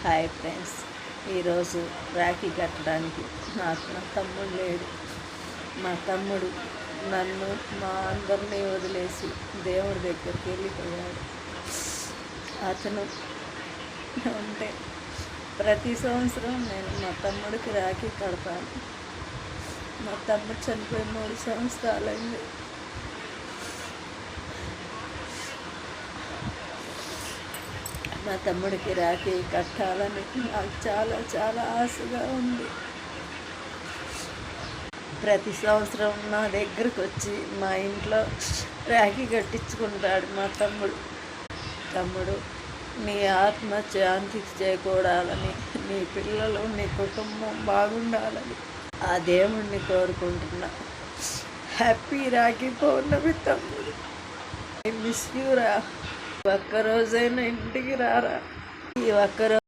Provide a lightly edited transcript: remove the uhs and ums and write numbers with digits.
Hi friends, ఈరోజు రాఖీ కట్టడానికి నాకు నా తమ్ముడు లేడు. మా తమ్ముడు నన్ను మా అందరినీ వదిలేసి దేవుడి దగ్గరికి వెళ్ళిపోయాడు. అతను అంటే ప్రతి సంవత్సరం నేను మా తమ్ముడికి రాఖీ కడతాను. మా తమ్ముడు చనిపోయి 3 సంవత్సరాలైంది. మా తమ్ముడికి రాఖీ కట్టాలని నాకు చాలా చాలా ఆశగా ఉంది. ప్రతి సంవత్సరం నా దగ్గరకు వచ్చి మా ఇంట్లో రాఖీ కట్టించుకుంటాడు మా తమ్ముడు నీ ఆత్మ శాంతికి చేకూడాలని, నీ పిల్లలు నీ కుటుంబం బాగుండాలని ఆ దేవుణ్ణి కోరుకుంటున్నా. హ్యాపీ రాఖీ పౌర్ణమి తమ్ముడు. ఐ మిస్ యూ రా. ఒక్కరోజైనా ఇంటికి రారా. ఈ ఒక్కరోజు